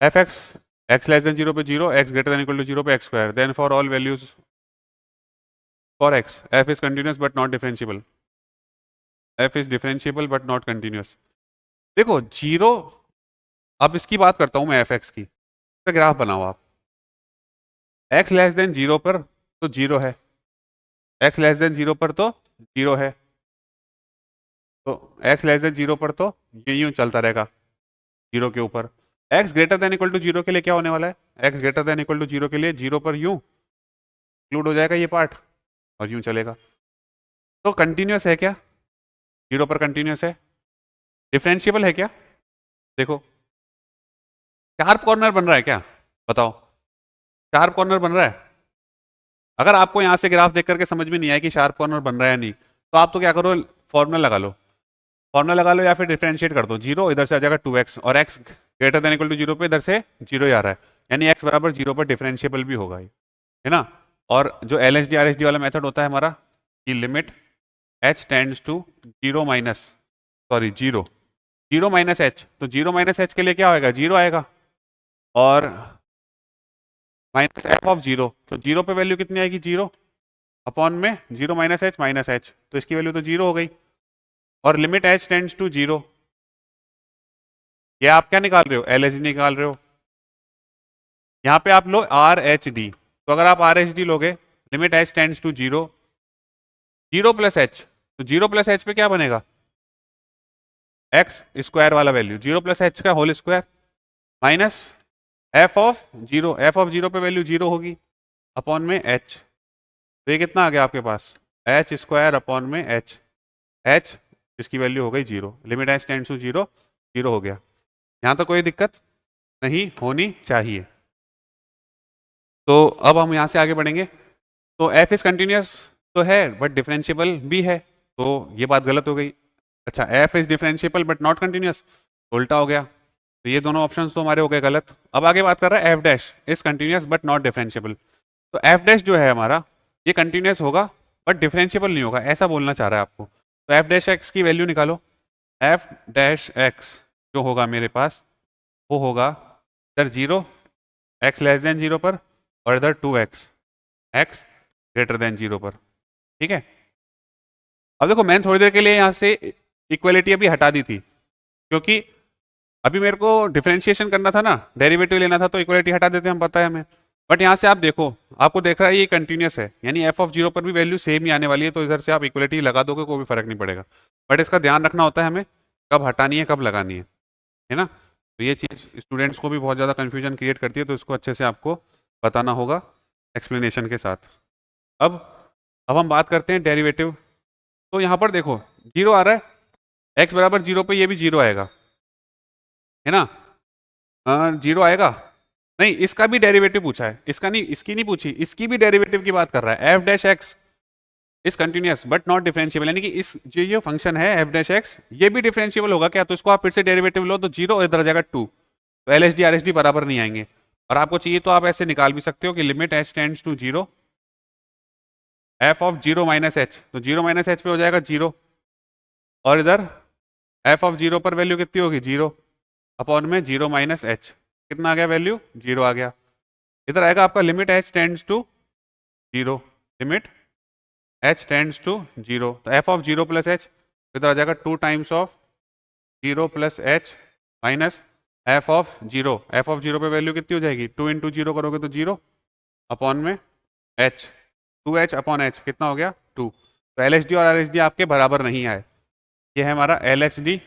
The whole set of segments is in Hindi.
F X less than zero पे zero, X greater than equal to zero पे X square, then for all values for X F is continuous but not differentiable, F is differentiable but not continuous. देखो जीरो, अब इसकी बात करता हूं मैं एफ एक्स की, तो ग्राफ बनाओ आप, एक्स लेस देन जीरो पर तो जीरो है, एक्स लेस देन जीरो पर तो जीरो है, तो एक्स लेस देन जीरो पर तो ये यूं चलता रहेगा जीरो के ऊपर। X greater than equal to zero के लिए क्या होने वाला है, x greater than equal to zero के लिए जीरो पर यूं इंक्लूड हो जाएगा ये पार्ट और यूं चलेगा। तो कंटिन्यूस है क्या, जीरो पर कंटिन्यूस है, डिफरेंशिएबल है क्या, देखो शार्प कॉर्नर बन रहा है क्या, बताओ शार्प कॉर्नर बन रहा है। अगर आपको यहां से ग्राफ देख करके समझ में नहीं आया कि शार्प कॉर्नर बन रहा है या नहीं, तो आप तो क्या करो, फॉर्मूला लगा लो, फॉर्मूला लगा लो या फिर डिफरेंशिएट कर दो, जीरो इधर से आ जाएगा 2x और x greater than equal to zero पे इधर से जीरो ही आ रहा है, यानी x बराबर जीरो पर डिफरेंशिएबल भी होगा, है ना। और जो LHD RHD वाला मेथड होता है हमारा, कि limit h tends to zero minus sorry zero, zero minus h, तो जीरो माइनस एच के लिए क्या होगा, जीरो आएगा, और माइनस एफ ऑफ जीरो, तो जीरो पे वैल्यू कितनी आएगी, जीरो अपॉन में जीरो माइनस एच, तो इसकी वैल्यू तो जीरो हो गई, और limit h tends to zero, ये आप क्या निकाल रहे हो, LHD निकाल रहे हो, यहाँ पे आप लो RHD, तो अगर आप RHD लोगे, limit h tends to zero, zero plus h, तो जीरो प्लस एच पे क्या बनेगा, एक्स स्क्वायर वाला वैल्यू, जीरो प्लस एच का whole square minus F of zero, F of zero पे वैल्यू जीरो होगी अपॉन में एच, तो ये कितना आ गया आपके पास, एच स्क्वायर अपॉन में एच, एच इसकी वैल्यू हो गई zero, limit h tends to zero, zero हो गया। यहाँ तो कोई दिक्कत नहीं होनी चाहिए। तो अब हम यहाँ से आगे बढ़ेंगे, तो एफ इज कंटिन्यूस तो है बट डिफरेंशिएबल भी है, तो ये बात गलत हो गई। अच्छा, F is differentiable but not continuous, उल्टा हो गया, तो ये दोनों ऑप्शन तो हमारे हो गए गलत। अब आगे बात कर रहा है F dash is continuous but not differentiable, तो एफ डैश जो है हमारा ये कंटिन्यूस होगा बट डिफरेंशिएबल नहीं होगा, ऐसा बोलना चाह रहा है आपको। तो एफ डैश एक्स की वैल्यू निकालो, एफ डैश एक्स जो होगा मेरे पास वो होगा इधर zero, x less than zero पर, और इधर 2x, x greater than zero पर, ठीक है। अब देखो मैंने थोड़ी देर के लिए यहाँ से इक्वलिटी अभी हटा दी थी, क्योंकि अभी मेरे को डिफरेंशिएशन करना था ना, डेरिवेटिव लेना था, तो इक्वलिटी हटा देते हैं, हम पता है हमें। बट यहाँ से आप देखो, आपको देख रहा है ये कंटिन्यूस है, यानी एफ ऑफ जीरो पर भी वैल्यू सेम ही आने वाली है, तो इधर से आप इक्वलिटी लगा दोगे कोई भी फर्क नहीं पड़ेगा। बट इसका ध्यान रखना होता है हमें कब हटानी है कब लगानी है ना। तो ये चीज़ स्टूडेंट्स को भी बहुत ज़्यादा कन्फ्यूजन क्रिएट करती है, तो इसको अच्छे से आपको बताना होगा एक्सप्लेनेशन के साथ। अब हम बात करते हैं डेरिवेटिव, तो यहाँ पर देखो जीरो आ रहा है, एक्स बराबर जीरो पे ये भी जीरो आएगा, है ना, जीरो आएगा, नहीं इसका भी डेरिवेटिव पूछा है, इसका नहीं, इसकी नहीं पूछी, इसकी भी डेरिवेटिव की बात कर रहा है। F dash x is continuous but not differentiable, यानी कि इस जो ये फंक्शन है एफ डैश एक्स ये भी डिफरेंशिएबल होगा क्या, तो इसको आप फिर से डेरिवेटिव लो, तो जीरो इधर आ जाएगा टू, तो LHD RHD बराबर नहीं आएंगे, और आपको चाहिए तो आप ऐसे निकाल भी सकते हो कि limit h tends to zero, F of zero minus h, तो जीरो माइनस एच पे हो जाएगा जीरो, और इधर एफ ऑफ जीरो पर वैल्यू कितनी होगी, जीरो अपॉन में जीरो माइनस एच, कितना आ गया वैल्यू, जीरो आ गया। इधर आएगा आपका limit h tends to zero, limit h tends to zero, तो F of zero plus H, इधर आ जाएगा two times of zero plus H minus F of zero, F of zero पे वैल्यू कितनी हो जाएगी, टू इंटू जीरो करोगे तो जीरो अपॉन में H, two H upon H कितना हो गया, टू। तो LHD और RHD आपके बराबर नहीं आए, ये है हमारा LHD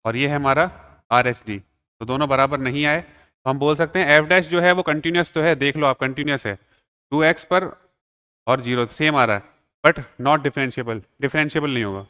और ये है हमारा RHD, तो दोनों बराबर नहीं आए, तो हम बोल सकते हैं एफ डैश जो है वो कंटिन्यूस तो है, देख लो आप कंटिन्यूस है, 2x पर और जीरो सेम आ रहा है, बट नॉट डिफरेंशिएबल, डिफरेंशिएबल नहीं होगा।